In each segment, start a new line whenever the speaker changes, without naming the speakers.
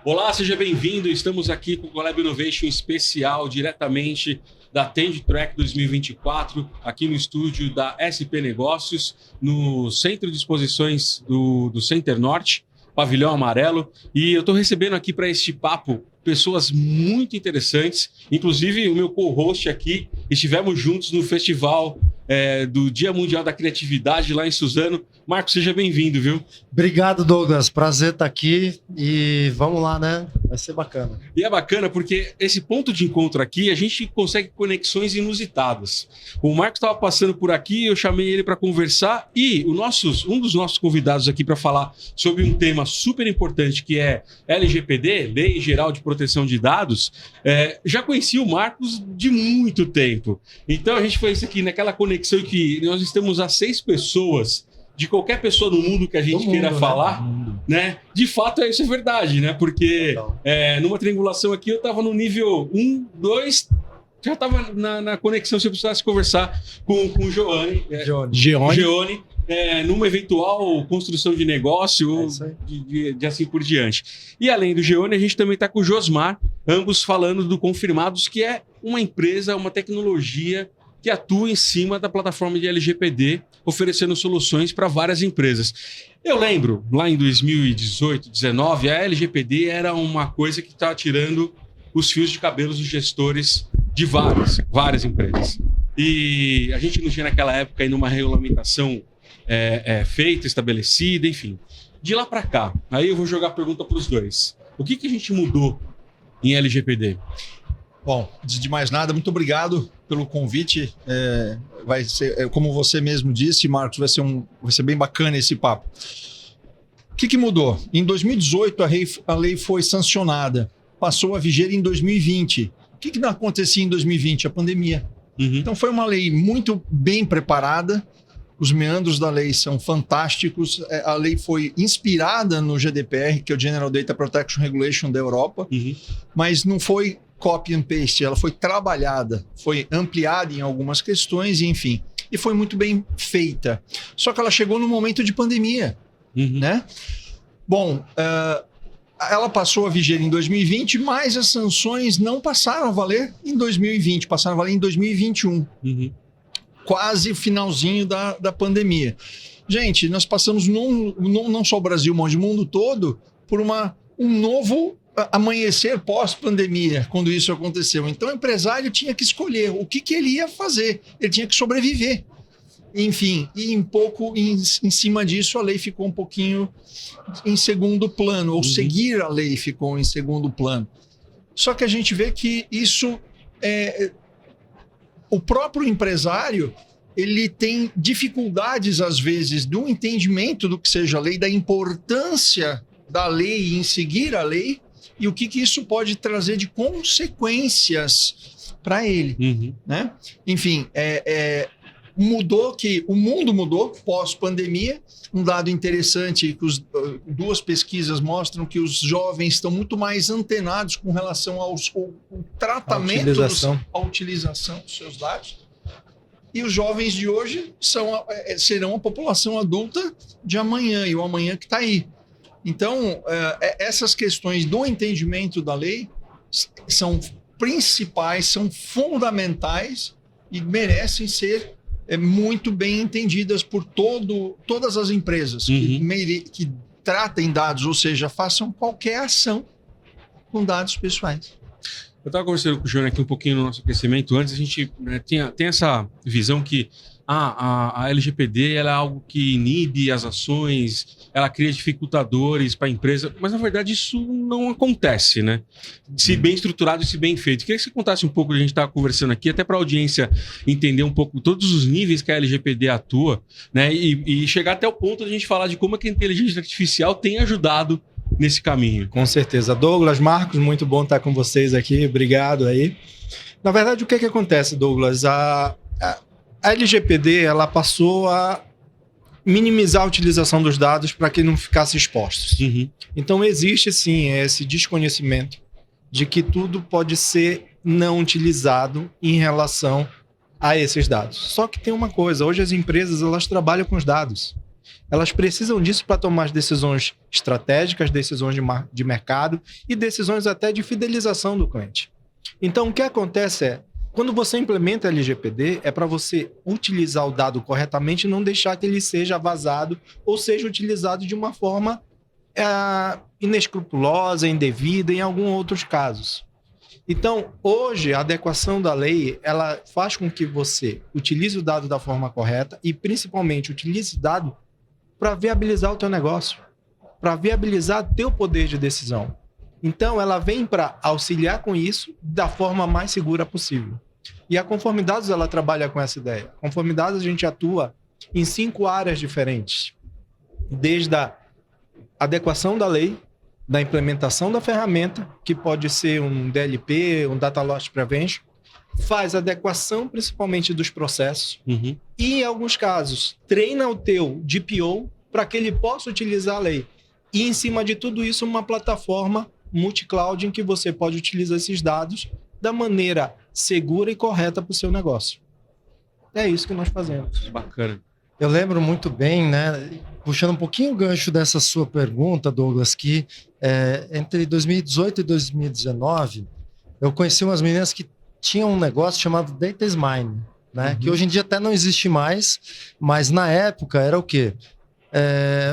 Olá, seja bem-vindo. Estamos aqui com o Collab Innovation especial, diretamente da TendTrack 2024, aqui no estúdio da SP Negócios, no Centro de Exposições do Center Norte, Pavilhão Amarelo. E eu estou recebendo aqui para este papo pessoas muito interessantes, inclusive o meu co-host aqui. Estivemos juntos no festival do Dia Mundial da Criatividade lá em Suzano. Marcos, seja bem-vindo, viu?
Obrigado, Douglas. Prazer estar aqui e vamos lá, né? Vai ser bacana.
E é bacana porque esse ponto de encontro aqui, a gente consegue conexões inusitadas. O Marcos estava passando por aqui, eu chamei ele para conversar e um dos nossos convidados aqui para falar sobre um tema super importante que é LGPD, Lei Geral de Proteção de Dados, já conhecia o Marcos de muito tempo. Então a gente fez aqui naquela conexão que nós estamos a 6 pessoas, de qualquer pessoa no mundo que a gente queira falar, né? De fato, isso é verdade, né? Porque numa triangulação aqui eu estava no nível 1, 2, já estava na conexão se eu precisasse conversar com o Geone, numa eventual construção de negócio, de assim por diante. E além do Geone, a gente também está com o Josmar, ambos falando do Confirmados, que é uma empresa, uma tecnologia que atua em cima da plataforma de LGPD, oferecendo soluções para várias empresas. Eu lembro, lá em 2018, 2019, a LGPD era uma coisa que estava tirando os fios de cabelo dos gestores de várias empresas. E a gente não tinha naquela época ainda uma regulamentação feita, estabelecida, enfim. De lá para cá, aí eu vou jogar a pergunta para os dois. O que a gente mudou em LGPD?
Bom, antes de mais nada, muito obrigado pelo convite. Vai ser, como você mesmo disse, Marcos, vai ser bem bacana esse papo. O que mudou? Em 2018, a lei foi sancionada, passou a viger em 2020. O que não acontecia em 2020? A pandemia. Uhum. Então foi uma lei muito bem preparada, os meandros da lei são fantásticos, a lei foi inspirada no GDPR, que é o General Data Protection Regulation da Europa, mas não foi copy and paste, ela foi trabalhada, foi ampliada em algumas questões, enfim, e foi muito bem feita. Só que ela chegou no momento de pandemia, né? Bom, ela passou a viger em 2020, mas as sanções não passaram a valer em 2020, passaram a valer em 2021. Quase finalzinho da pandemia. Gente, nós passamos, não só o Brasil, mas o mundo todo, por um novo amanhecer pós-pandemia, quando isso aconteceu. Então o empresário tinha que escolher o que ele ia fazer, ele tinha que sobreviver. Enfim, e em cima disso a lei ficou um pouquinho em segundo plano, ou seguir a lei ficou em segundo plano. Só que a gente vê que isso o próprio empresário, ele tem dificuldades às vezes do entendimento do que seja a lei, da importância da lei em seguir a lei, e o que isso pode trazer de consequências para ele, né? Enfim, o mundo mudou pós-pandemia. Um dado interessante que duas pesquisas mostram que os jovens estão muito mais antenados com relação ao tratamento, à utilização dos seus dados. E os jovens de hoje serão a população adulta de amanhã, e o amanhã que está aí. Então, essas questões do entendimento da lei são principais, são fundamentais e merecem ser muito bem entendidas por todas as empresas que tratem dados, ou seja, façam qualquer ação com dados pessoais.
Eu estava conversando com o João aqui um pouquinho no nosso aquecimento. Antes a gente tem essa visão que a LGPD ela é algo que inibe as ações, ela cria dificultadores para a empresa, mas na verdade isso não acontece, né? Se bem estruturado e se bem feito. Queria que você contasse um pouco, a gente estava conversando aqui, até para a audiência entender um pouco todos os níveis que a LGPD atua, né? E chegar até o ponto de a gente falar de como é que a inteligência artificial tem ajudado nesse caminho.
Com certeza. Douglas, Marcos, muito bom estar com vocês aqui, obrigado aí. Na verdade, o que acontece, Douglas? A LGPD ela passou a minimizar a utilização dos dados para que não ficasse expostos. Então existe sim esse desconhecimento de que tudo pode ser não utilizado em relação a esses dados. Só que tem uma coisa, hoje as empresas elas trabalham com os dados. Elas precisam disso para tomar as decisões estratégicas, decisões de mercado e decisões até de fidelização do cliente. Então, o que acontece é, quando você implementa LGPD, é para você utilizar o dado corretamente e não deixar que ele seja vazado ou seja utilizado de uma forma inescrupulosa, indevida, em alguns outros casos. Então, hoje, a adequação da lei, ela faz com que você utilize o dado da forma correta e, principalmente, utilize o dado para viabilizar o teu negócio, para viabilizar teu poder de decisão. Então, ela vem para auxiliar com isso da forma mais segura possível. E a Conformidados, ela trabalha com essa ideia. Conformidados, a gente atua em 5 áreas diferentes. Desde a adequação da lei, da implementação da ferramenta, que pode ser um DLP, um Data Loss Prevention, faz adequação principalmente dos processos e, em alguns casos, treina o teu DPO para que ele possa utilizar a lei. E, em cima de tudo isso, uma plataforma multi-cloud em que você pode utilizar esses dados da maneira segura e correta para o seu negócio. É isso que nós fazemos.
Bacana.
Eu lembro muito bem, né? Puxando um pouquinho o gancho dessa sua pergunta, Douglas, que entre 2018 e 2019, eu conheci umas meninas que tinham um negócio chamado Data is Mine, né? Que hoje em dia até não existe mais, mas na época era o quê?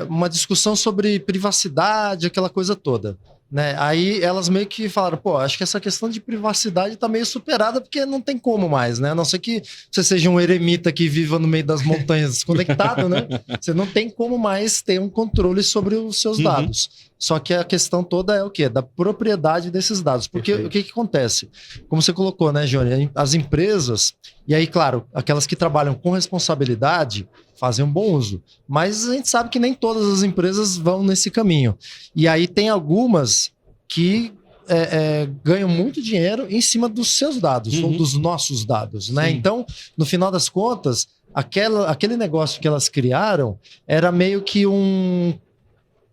Uma discussão sobre privacidade, aquela coisa toda. Né? Aí elas meio que falaram, pô, acho que essa questão de privacidade tá meio superada porque não tem como mais, né? A não ser que você seja um eremita que viva no meio das montanhas desconectado, né? Você não tem como mais ter um controle sobre os seus dados. Só que a questão toda é o quê? Da propriedade desses dados. Porque o que acontece? Como você colocou, né, Johnny? As empresas, e aí, claro, aquelas que trabalham com responsabilidade fazem um bom uso. Mas a gente sabe que nem todas as empresas vão nesse caminho. E aí tem algumas que ganham muito dinheiro em cima dos seus dados, ou dos nossos dados, né? Então, no final das contas, aquele negócio que elas criaram era meio que um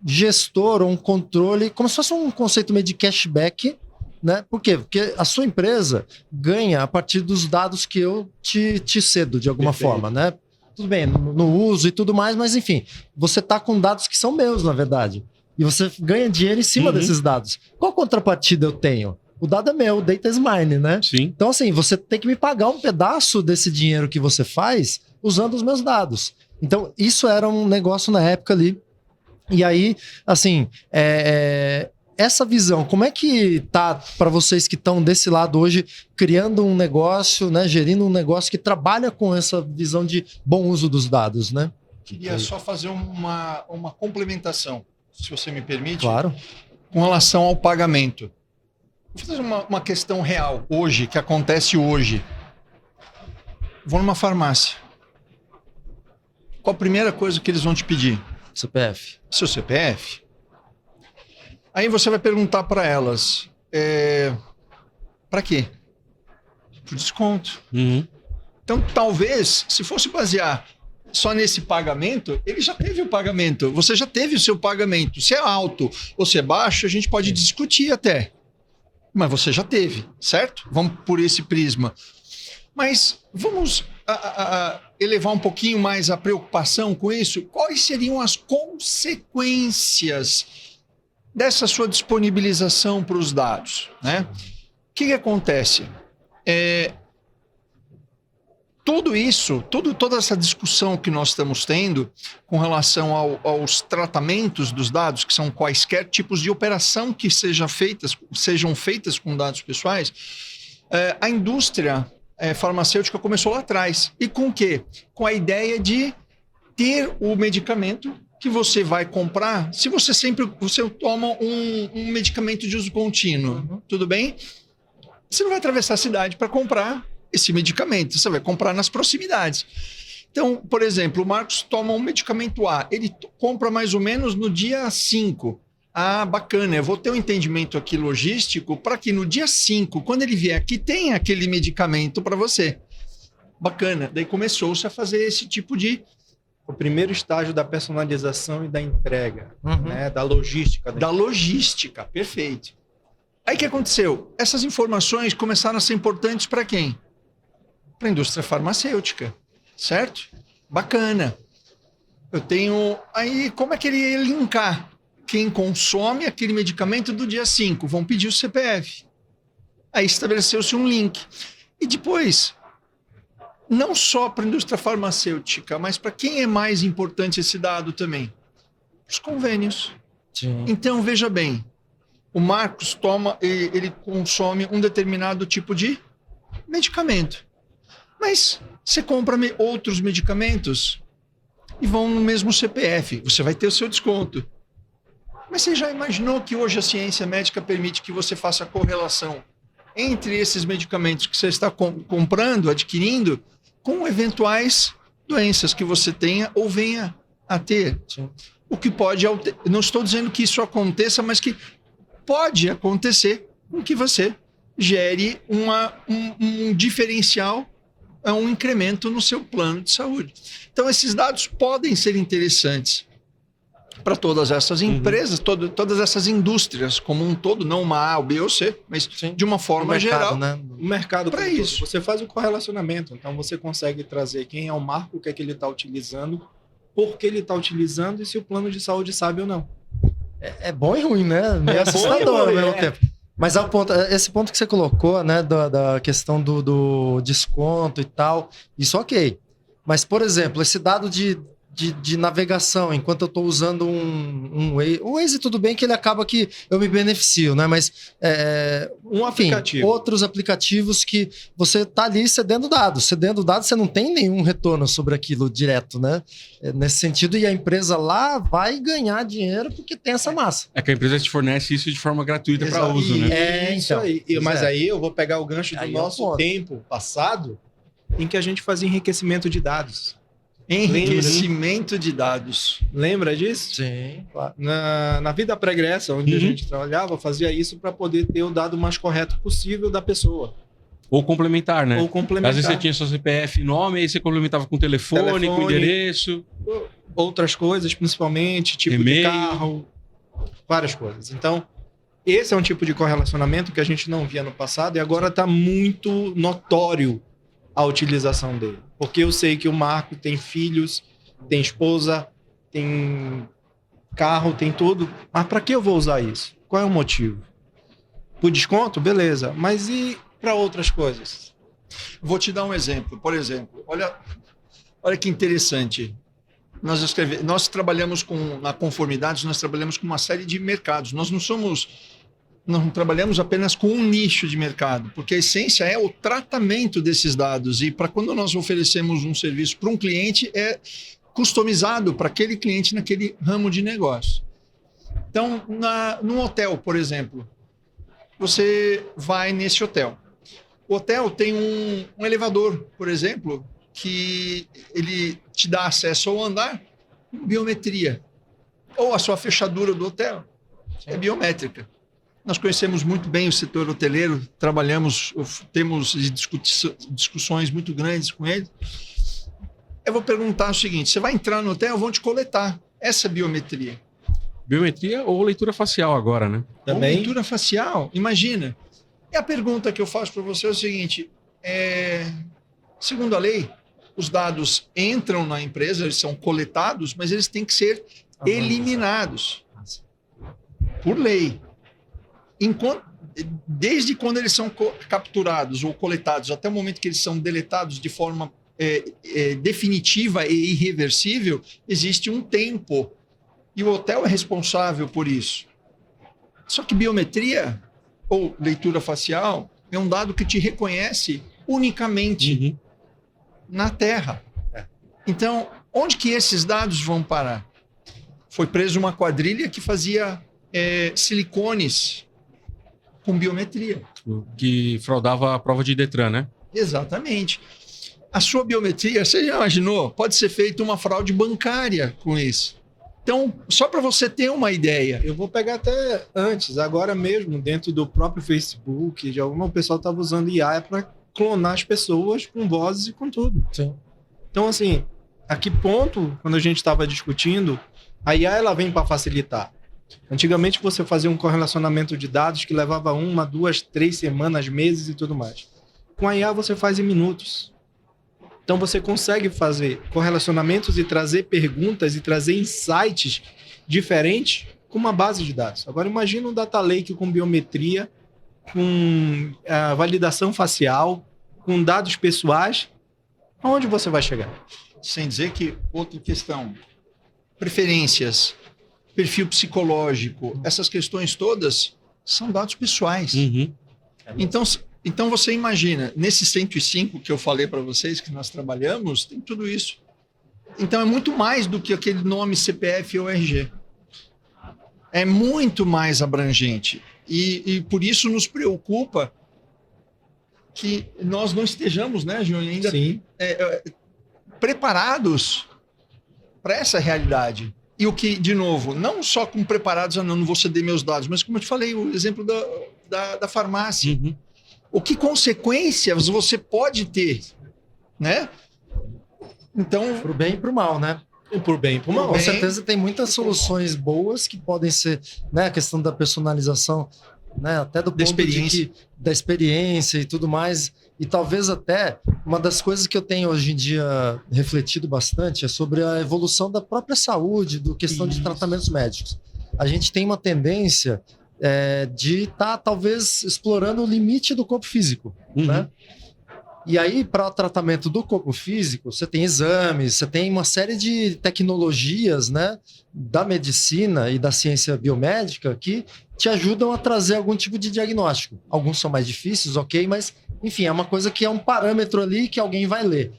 gestor ou um controle, como se fosse um conceito meio de cashback, né? Por quê? Porque a sua empresa ganha a partir dos dados que eu te cedo, de alguma forma, né? Tudo bem, no uso e tudo mais, mas enfim, você tá com dados que são meus, na verdade. E você ganha dinheiro em cima desses dados. Qual contrapartida eu tenho? O dado é meu, o data is mine, né?
Sim.
Então, assim, você tem que me pagar um pedaço desse dinheiro que você faz usando os meus dados. Então, isso era um negócio na época ali. E aí, assim, essa visão, como é que tá para vocês que estão desse lado hoje, criando um negócio, né, gerindo um negócio que trabalha com essa visão de bom uso dos dados, né?
Queria só fazer uma complementação, se você me permite.
Claro.
Com relação ao pagamento. Vou fazer uma questão real, hoje, que acontece hoje. Vou numa farmácia. Qual a primeira coisa que eles vão te pedir?
CPF.
Seu CPF. Aí você vai perguntar para elas, para quê? Por desconto. Então, talvez, se fosse basear só nesse pagamento, ele já teve o pagamento. Você já teve o seu pagamento. Se é alto ou se é baixo, a gente pode discutir até. Mas você já teve, certo? Vamos por esse prisma. Mas vamos elevar um pouquinho mais a preocupação com isso. Quais seriam as consequências dessa sua disponibilização para os dados, né? O que acontece? Tudo isso, toda essa discussão que nós estamos tendo com relação aos tratamentos dos dados, que são quaisquer tipos de operação que sejam feitas com dados pessoais, a indústria farmacêutica começou lá atrás. E com o quê? Com a ideia de ter o medicamento que você vai comprar, se você toma um medicamento de uso contínuo, tudo bem? Você não vai atravessar a cidade para comprar esse medicamento, você vai comprar nas proximidades. Então, por exemplo, o Marcos toma um medicamento A, ele compra mais ou menos no dia 5. Ah, bacana, eu vou ter um entendimento aqui logístico para que no dia 5, quando ele vier aqui, tenha aquele medicamento para você. Bacana, daí começou-se a fazer esse tipo de...
O primeiro estágio da personalização e da entrega, né? Da logística.
Da logística, perfeito. Aí o que aconteceu? Essas informações começaram a ser importantes para quem? Para a indústria farmacêutica, certo? Bacana. Eu tenho... Aí, como é que ele ia linkar? Quem consome aquele medicamento do dia 5? Vão pedir o CPF. Aí estabeleceu-se um link. E depois, não só para a indústria farmacêutica, mas para quem é mais importante esse dado também? Os convênios.
Sim.
Então, veja bem, o Marcos ele consome um determinado tipo de medicamento. Mas você compra outros medicamentos e vão no mesmo CPF. Você vai ter o seu desconto. Mas você já imaginou que hoje a ciência médica permite que você faça a correlação entre esses medicamentos que você está comprando, adquirindo, com eventuais doenças que você tenha ou venha a ter?
Sim.
O que pode... Não estou dizendo que isso aconteça, mas que pode acontecer com que você gere um diferencial, um incremento no seu plano de saúde. Então, esses dados podem ser interessantes para todas essas empresas, todas essas indústrias como um todo, não uma A, B ou C, mas
Sim.
de uma forma geral.
Né?
O mercado
Para
como todo,
isso.
você faz o correlacionamento, então você consegue trazer quem é o marco, o que é que ele está utilizando, por que ele está utilizando e se o plano de saúde sabe ou não.
É bom e ruim, né? Meio assustador ao mesmo tempo. Mas esse ponto que você colocou, né, da questão do desconto e tal, isso ok. Mas, por exemplo, esse dado de navegação, enquanto eu estou usando um Waze, o Waze tudo bem que ele acaba que eu me beneficio, né? Mas
aplicativo.
Outros aplicativos que você está ali cedendo dados, você não tem nenhum retorno sobre aquilo direto, né? Nesse sentido, e a empresa lá vai ganhar dinheiro porque tem essa massa.
É que a empresa te fornece isso de forma gratuita para uso, né?
Isso aí. Mas aí eu vou pegar o gancho do nosso tempo passado, em que a gente fazia enriquecimento de dados.
Enriquecimento de dados.
Lembra disso?
Sim, claro.
Na vida pregressa, onde a gente trabalhava, fazia isso para poder ter o dado mais correto possível da pessoa.
Ou complementar, né?
Ou complementar.
Às vezes você tinha seu CPF e nome, aí você complementava com telefone, com endereço.
Outras coisas, principalmente, tipo
e-mail.
de carro, várias coisas. Então, esse é um tipo de correlacionamento que a gente não via no passado e agora está muito notório a utilização dele. Porque eu sei que o Marco tem filhos, tem esposa, tem carro, tem tudo. Mas para que eu vou usar isso? Qual é o motivo? Por desconto? Beleza. Mas e para outras coisas?
Vou te dar um exemplo. Por exemplo, olha que interessante. Nós trabalhamos na Conformidades, nós trabalhamos com uma série de mercados. Nós não trabalhamos apenas com um nicho de mercado, porque a essência é o tratamento desses dados. E para quando nós oferecemos um serviço para um cliente, é customizado para aquele cliente naquele ramo de negócio. Então, num hotel, por exemplo, você vai nesse hotel. O hotel tem um elevador, por exemplo, que ele te dá acesso ao andar com biometria. Ou a sua fechadura do hotel é biométrica. Nós conhecemos muito bem o setor hoteleiro, temos discussões muito grandes com ele. Eu vou perguntar o seguinte: você vai entrar no hotel, vão te coletar essa biometria.
Biometria ou leitura facial agora, né?
Também.
Ou leitura facial, imagina. E a pergunta que eu faço para você é o seguinte: segundo a lei, os dados entram na empresa, eles são coletados, mas eles têm que ser eliminados por lei. Desde quando eles são capturados ou coletados até o momento que eles são deletados de forma definitiva e irreversível, existe um tempo. E o hotel é responsável por isso. Só que biometria ou leitura facial é um dado que te reconhece unicamente na Terra. Então, onde que esses dados vão parar? Foi preso uma quadrilha que fazia silicones com biometria.
Que fraudava a prova de Detran, né?
Exatamente. A sua biometria, você já imaginou? Pode ser feita uma fraude bancária com isso. Então, só para você ter uma ideia.
Eu vou pegar até antes, agora mesmo, dentro do próprio Facebook, o pessoal estava usando IA para clonar as pessoas com vozes e com tudo.
Sim.
Então, assim, a que ponto, quando a gente estava discutindo, a IA ela vem para facilitar. Antigamente você fazia um correlacionamento de dados que levava 1, 2, 3 semanas, meses e tudo mais. Com a IA você faz em minutos. Então você consegue fazer correlacionamentos e trazer perguntas e trazer insights diferentes com uma base de dados. Agora imagina um data lake com biometria, com validação facial, com dados pessoais. Aonde você vai chegar?
Sem dizer que outra questão, preferências, perfil psicológico, essas questões todas são dados pessoais.
Uhum.
Então você imagina, nesse 105 que eu falei para vocês que nós trabalhamos, tem tudo isso. Então é muito mais do que aquele nome CPF ou RG. É muito mais abrangente. E por isso nos preocupa que nós não estejamos, né, Júnior, ainda preparados para essa realidade. E o que, de novo, não só com preparados, não vou ceder meus dados, mas como eu te falei, o exemplo da farmácia.
Uhum.
O que consequências você pode ter, né? Então,
Pro bem e pro mal, né?
Por bem, por mal.
Com certeza tem muitas soluções boas que podem ser, né? A questão da personalização, né? Até do ponto da experiência e tudo mais. E talvez até uma das coisas que eu tenho hoje em dia refletido bastante é sobre a evolução da própria saúde, do questão de tratamentos médicos. A gente tem uma tendência de estar talvez explorando o limite do corpo físico, né? E aí, para o tratamento do corpo físico, você tem exames, você tem uma série de tecnologias, né, da medicina e da ciência biomédica que te ajudam a trazer algum tipo de diagnóstico. Alguns são mais difíceis, ok, mas, enfim, é uma coisa que é um parâmetro ali que alguém vai ler.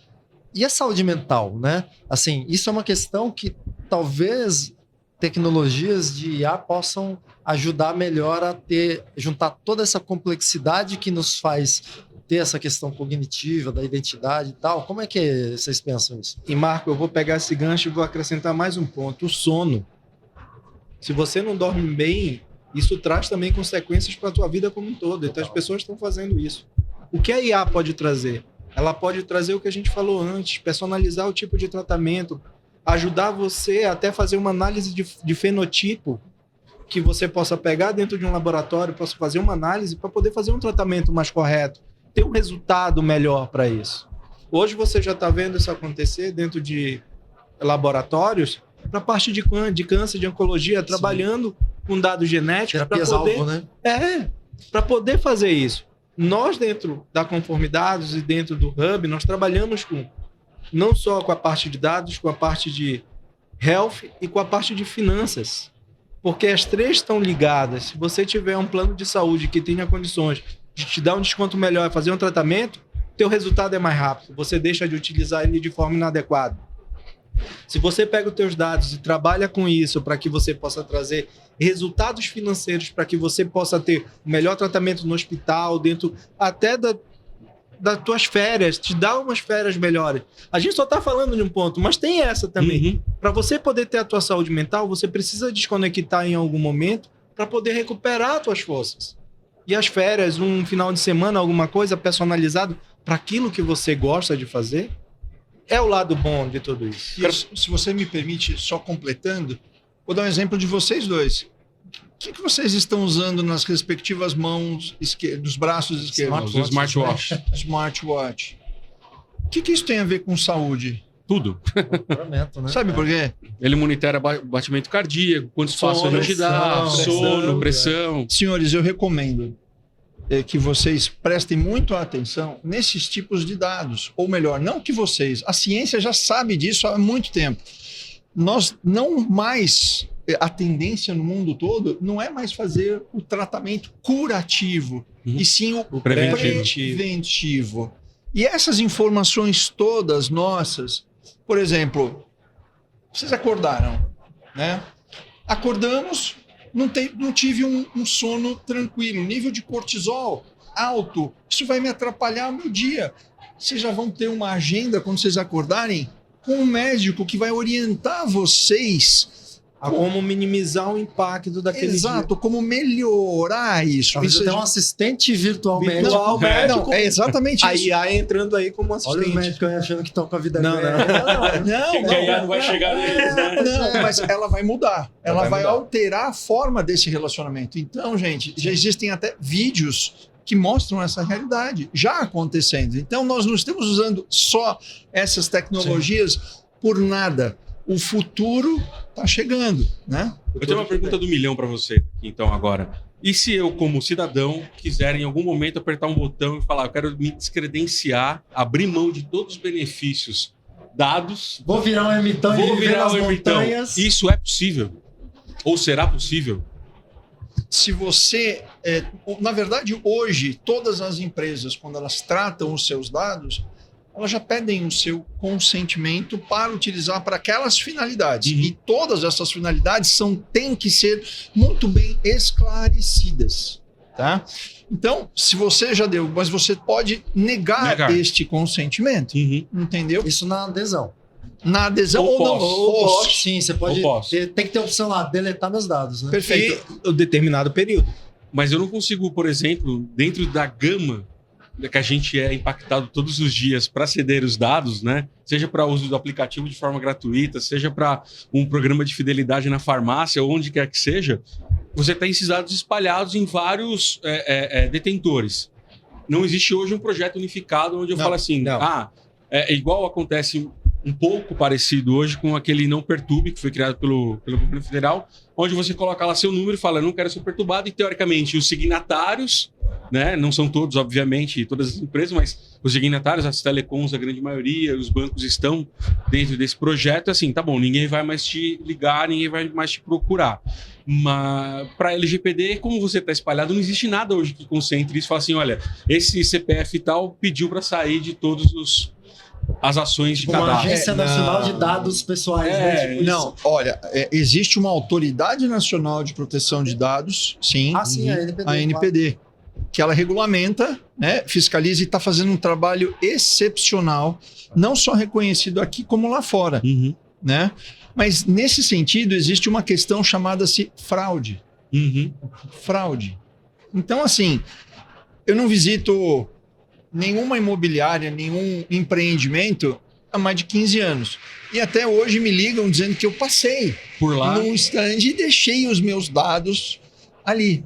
E a saúde mental, né? Assim, isso é uma questão que talvez tecnologias de IA possam ajudar melhor a juntar toda essa complexidade que nos faz ter essa questão cognitiva, da identidade e tal. Como é que vocês pensam isso?
E Marco, eu vou pegar esse gancho e vou acrescentar mais um ponto. O sono. Se você não dorme bem, isso traz também consequências para a tua vida como um todo. Então as pessoas estão fazendo isso. O que a IA pode trazer? Ela pode trazer o que a gente falou antes, personalizar o tipo de tratamento, ajudar você até fazer uma análise de fenotipo que você possa pegar dentro de um laboratório, possa fazer uma análise para poder fazer um tratamento mais correto, ter um resultado melhor para isso. Hoje você já está vendo isso acontecer dentro de laboratórios para a parte de câncer, de oncologia, trabalhando com dados genéticos para poder,
alvo, né?
Para poder fazer isso. Nós, dentro da Conformidados e dentro do Hub, nós trabalhamos não só com a parte de dados, com a parte de health e com a parte de finanças. Porque as três estão ligadas. Se você tiver um plano de saúde que tenha condições de te dar um desconto melhor e fazer um tratamento, teu resultado é mais rápido. Você deixa de utilizar ele de forma inadequada. Se você pega os teus dados e trabalha com isso para que você possa trazer resultados financeiros, para que você possa ter o melhor tratamento no hospital, dentro até das tuas férias, te dá umas férias melhores. A gente só está falando de um ponto, mas tem essa também. Para você poder ter a tua saúde mental, você precisa desconectar em algum momento para poder recuperar as tuas forças. E as férias, um final de semana, alguma coisa personalizado para aquilo que você gosta de fazer, é o lado bom de tudo isso.
E se você me permite, só completando, vou dar um exemplo de vocês dois. O que vocês estão usando nas respectivas mãos dos braços esquerdos?
Smartwatch.
Smartwatch. O que isso tem a ver com saúde?
Tudo.
Né?
Sabe por quê?
Ele monitora batimento cardíaco, quantos passos a gente dá,
pressão,
sono, pressão.
Senhores, eu recomendo que vocês prestem muito atenção nesses tipos de dados. Ou melhor, não que vocês. A ciência já sabe disso há muito tempo. Nós não mais... A tendência no mundo todo não é mais fazer o tratamento curativo, e sim o preventivo. E essas informações todas nossas, por exemplo, vocês acordaram, né? Acordamos, não tive um sono tranquilo, nível de cortisol alto, isso vai me atrapalhar o meu dia. Vocês já vão ter uma agenda quando vocês acordarem com um médico que vai orientar vocês
a como minimizar o impacto daquele
Exato,
dia.
como melhorar isso.
Talvez
Isso
até um assistente virtual médico.
Não, é exatamente
a
isso.
IA entrando aí como assistente.
Olha os médicos aí achando que estão com a vida
Não,
não vai chegar neles, né?
Não, mas ela vai mudar. Ela vai alterar a forma desse relacionamento. Então, gente, já existem até vídeos que mostram essa realidade já acontecendo. Então, nós não estamos usando só essas tecnologias por nada. O futuro está chegando, né?
Eu tenho uma pergunta do milhão para você, então, agora. E se eu, como cidadão, quiser em algum momento apertar um botão e falar, eu quero me descredenciar, abrir mão de todos os benefícios dados...
Vou virar um ermitão e viver nas montanhas.
Isso é possível? Ou será possível?
Se você... na verdade, hoje, todas as empresas, quando elas tratam os seus dados, elas já pedem o seu consentimento para utilizar para aquelas finalidades.
Uhum.
E todas essas finalidades têm que ser muito bem esclarecidas. Tá? Então, se você já deu, mas você pode negar. Este consentimento.
Uhum.
Entendeu?
Isso na adesão.
Na adesão
Ou
ou não.
Ou sim, você pode.
Posso.
Tem que ter a opção lá, deletar meus dados, né?
Perfeito.
E o determinado período.
Mas eu não consigo, por exemplo, dentro da gama que a gente é impactado todos os dias para ceder os dados, né? Seja para uso do aplicativo de forma gratuita, seja para um programa de fidelidade na farmácia, ou onde quer que seja, você tem esses dados espalhados em vários detentores. Não existe hoje um projeto unificado onde eu falo assim, é igual acontece um pouco parecido hoje com aquele Não Perturbe, que foi criado pelo governo federal, onde você coloca lá seu número e fala, não quero ser perturbado, e teoricamente os signatários, né, não são todos, obviamente, todas as empresas, mas os signatários, as telecoms, a grande maioria, os bancos estão dentro desse projeto, assim, tá bom, ninguém vai mais te ligar, ninguém vai mais te procurar. Mas para LGPD, como você está espalhado, não existe nada hoje que concentre isso e fala assim, olha, esse CPF e tal pediu para sair de todos as ações de
Uma
cadastro.
Agência Nacional de Dados Pessoais, né? Tipo
Não,
isso.
olha, existe uma Autoridade Nacional de Proteção de Dados, sim,
Sim, a NPD.
a NPD, que ela regulamenta, né, fiscaliza e está fazendo um trabalho excepcional, não só reconhecido aqui como lá fora,
Uhum.
né? Mas nesse sentido existe uma questão chamada-se fraude.
Uhum.
Fraude. Então, assim, eu não visito nenhuma imobiliária, nenhum empreendimento há mais de 15 anos. E até hoje me ligam dizendo que eu passei
Por lá.
num stand e deixei os meus dados ali.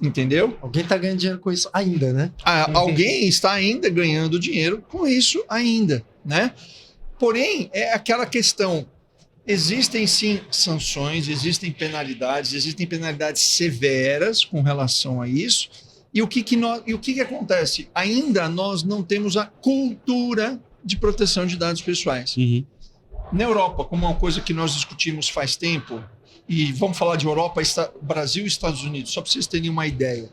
Entendeu?
Alguém tá ganhando dinheiro com isso ainda, né?
Alguém está ainda ganhando dinheiro com isso ainda, né? Porém, é aquela questão. Existem sim sanções, existem penalidades severas com relação a isso. E o que acontece? Ainda nós não temos a cultura de proteção de dados pessoais.
Uhum.
Na Europa, como é uma coisa que nós discutimos faz tempo, e vamos falar de Europa, Brasil e Estados Unidos, só para vocês terem uma ideia.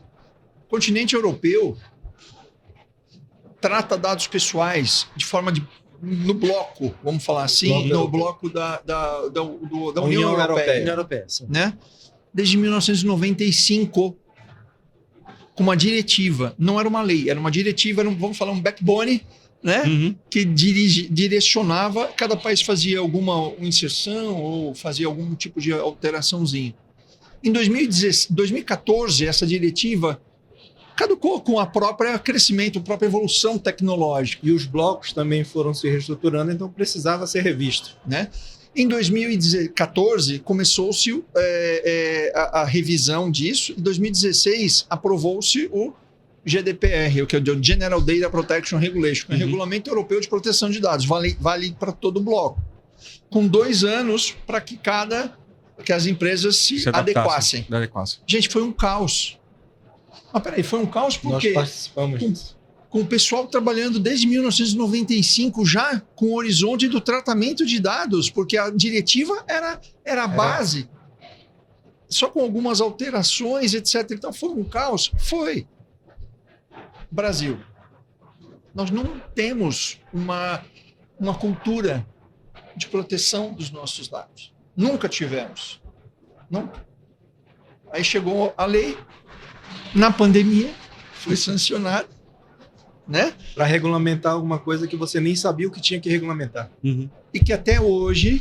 O continente europeu trata dados pessoais de forma no bloco, vamos falar assim, no bloco da União Europeia,
Sim.
né? Desde 1995, com uma diretiva, não era uma lei, era uma diretiva, vamos falar um backbone, né?
Uhum.
Que direcionava, cada país fazia alguma inserção ou fazia algum tipo de alteraçãozinha. Em 2014, essa diretiva caducou com a própria crescimento, a própria evolução tecnológica.
E os blocos também foram se reestruturando, então precisava ser revisto.
Né? Em 2014, começou-se a revisão disso. Em 2016, aprovou-se o GDPR, que é o General Data Protection Regulation, que é o Regulamento Europeu de Proteção de Dados, vale para todo o bloco. Com 2 anos para que as empresas se adequassem. Gente, foi um caos. Mas peraí, foi um caos porque
nós participamos disso.
Com o pessoal trabalhando desde 1995 já com o horizonte do tratamento de dados, porque a diretiva era a base, só com algumas alterações, etc. Então foi um caos? Foi. Brasil, nós não temos uma cultura de proteção dos nossos dados. Nunca tivemos. Nunca. Aí chegou a lei, na pandemia, foi sancionada, né?
Para regulamentar alguma coisa que você nem sabia o que tinha que regulamentar.
Uhum.
E que até hoje,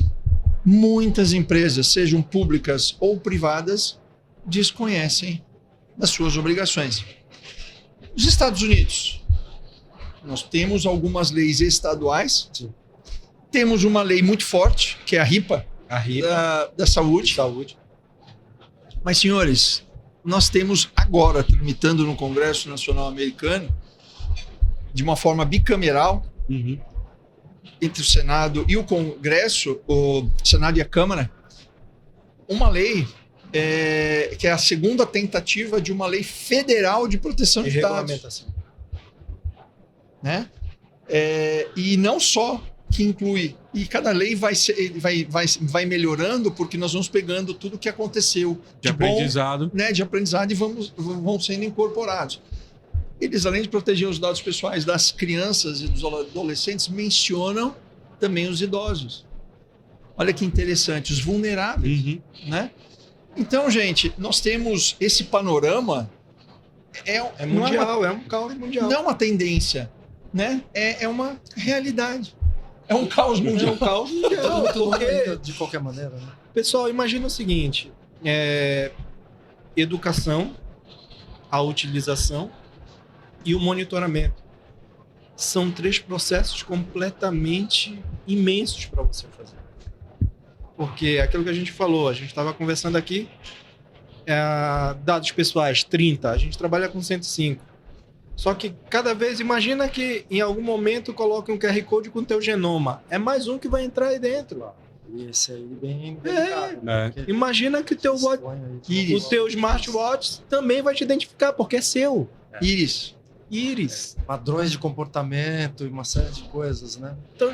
muitas empresas, sejam públicas ou privadas, desconhecem das suas obrigações. Os Estados Unidos, nós temos algumas leis estaduais, temos uma lei muito forte, que é a RIPA, da saúde.
Saúde.
Mas, senhores, nós temos agora, tramitando no Congresso Nacional Americano, de uma forma bicameral,
Uhum.
entre o Senado e o Congresso, o Senado e a Câmara, uma lei que é a segunda tentativa de uma lei federal de proteção de dados.
regulamentação.
Né? E não só que inclui, e cada lei vai melhorando, porque nós vamos pegando tudo o que aconteceu
De
bom,
aprendizado.
né, de aprendizado e vão sendo incorporados. Eles, além de proteger os dados pessoais das crianças e dos adolescentes, mencionam também os idosos. Olha que interessante, os vulneráveis.
Uhum.
Né? Então, gente, nós temos esse panorama.
É mundial, é um caos mundial.
Não é uma tendência, né? É uma realidade. É um caos mundial.
É um caos mundial.
Muito
Porque,
ainda, de qualquer maneira, né?
pessoal, imagina o seguinte: educação, a utilização e o monitoramento. São 3 processos completamente imensos para você fazer. Porque aquilo que a gente falou, a gente estava conversando aqui, dados pessoais, 30, a gente trabalha com 105. Só que cada vez, imagina que em algum momento coloque um QR Code com o teu genoma. É mais um que vai entrar aí dentro.
E esse aí bem delicado.
É.
Porque
Imagina que o teu,
se expõe aí.
Íris.
o teu smartwatch também vai te identificar, porque é seu.
Íris.
Íris.
Padrões de comportamento e uma série de coisas, né?
Então,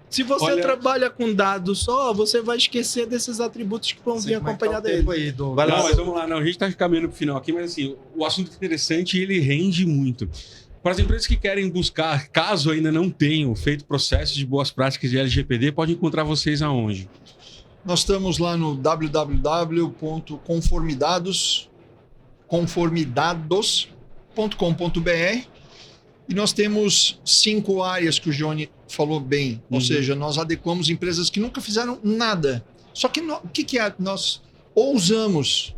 se você
Olha-
trabalha com dados só, você vai esquecer desses atributos que vão vir
Como é que tá o
acompanhar dele.
tempo aí, Douglas?
Vai lá.
Não, mas vamos lá. Não, a gente está caminhando para o final aqui, mas assim, o assunto é interessante e ele rende muito. Para as empresas que querem buscar, caso ainda não tenham feito processos de boas práticas de LGPD, pode encontrar vocês aonde?
Nós estamos lá no conformidados.com.br e nós temos 5 áreas que o Johnny falou bem. Ou
Uhum.
seja, nós adequamos empresas que nunca fizeram nada. Só que o que é? Nós ousamos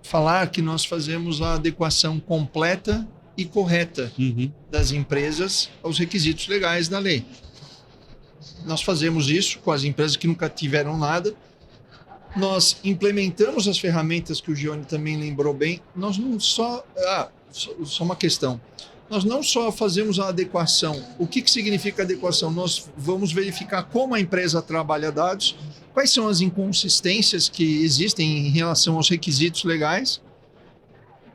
falar que nós fazemos a adequação completa e correta
Uhum.
das empresas aos requisitos legais da lei. Nós fazemos isso com as empresas que nunca tiveram nada. Nós implementamos as ferramentas que o Gione também lembrou bem. Nós não só uma questão. Nós não só fazemos a adequação. O que significa adequação? Nós vamos verificar como a empresa trabalha dados, quais são as inconsistências que existem em relação aos requisitos legais.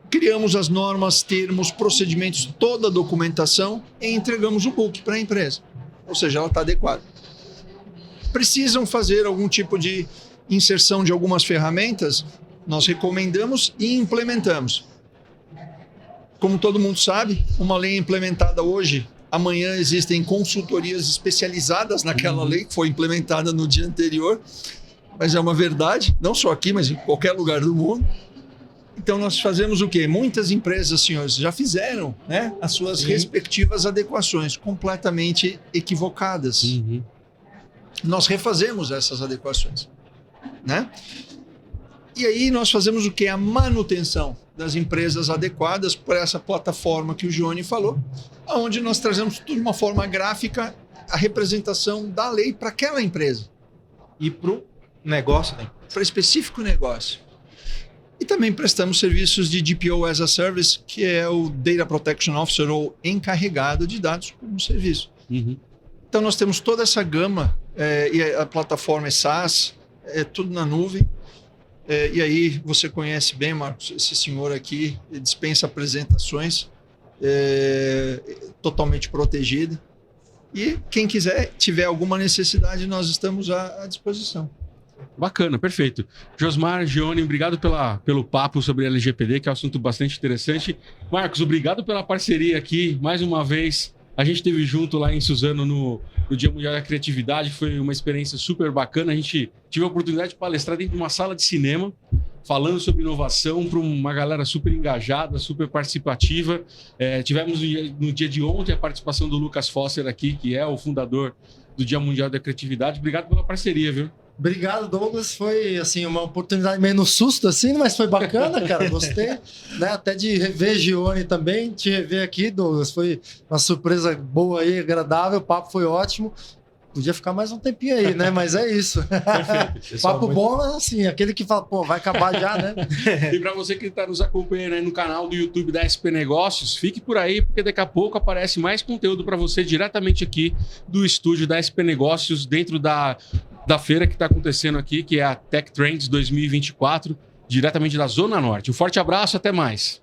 Criamos as normas, termos, procedimentos, toda a documentação e entregamos o book para a empresa. Ou seja, ela está adequada. Precisam fazer algum tipo de inserção de algumas ferramentas, nós recomendamos e implementamos. Como todo mundo sabe, uma lei implementada hoje, amanhã existem consultorias especializadas naquela lei que foi implementada no dia anterior, mas é uma verdade, não só aqui, mas em qualquer lugar do mundo. Então nós fazemos o quê? Muitas empresas, senhores, já fizeram, né, as suas respectivas adequações completamente equivocadas.
Uhum.
Nós refazemos essas adequações, né? E aí nós fazemos o quê? A manutenção das empresas adequadas por essa plataforma que o Gione falou, onde nós trazemos tudo de uma forma gráfica, a representação da lei para aquela empresa.
E pro negócio, né?
Para específico negócio. E também prestamos serviços de DPO as a Service, que é o Data Protection Officer ou encarregado de dados como serviço.
Uhum.
Então nós temos toda essa gama, e a plataforma é SaaS, é tudo na nuvem. E aí você conhece bem, Marcos, esse senhor aqui, ele dispensa apresentações, totalmente protegido. E quem quiser, tiver alguma necessidade, nós estamos à disposição.
Bacana, perfeito. Josmar, Gione, obrigado pelo papo sobre LGPD, que é um assunto bastante interessante. Marcos, obrigado pela parceria aqui, mais uma vez. A gente esteve junto lá em Suzano no Dia Mundial da Criatividade, foi uma experiência super bacana. A gente teve a oportunidade de palestrar dentro de uma sala de cinema, falando sobre inovação para uma galera super engajada, super participativa. Tivemos no dia de ontem a participação do Lucas Fosser aqui, que é o fundador do Dia Mundial da Criatividade. Obrigado pela parceria, viu?
Obrigado, Douglas. Foi assim uma oportunidade meio no susto, assim, mas foi bacana, cara. Gostei, né? Até de rever Gione também, te rever aqui, Douglas. Foi uma surpresa boa aí, agradável. O papo foi ótimo. Podia ficar mais um tempinho aí, né? Mas é isso.
Perfeito.
Pessoal,
Papo bom é assim, aquele que fala, pô, vai acabar já, né?
E para você que está nos acompanhando aí no canal do YouTube da SP Negócios, fique por aí, porque daqui a pouco aparece mais conteúdo para você diretamente aqui do estúdio da SP Negócios, dentro da feira que está acontecendo aqui, que é a Tech Trends 2024, diretamente da Zona Norte. Um forte abraço, até mais.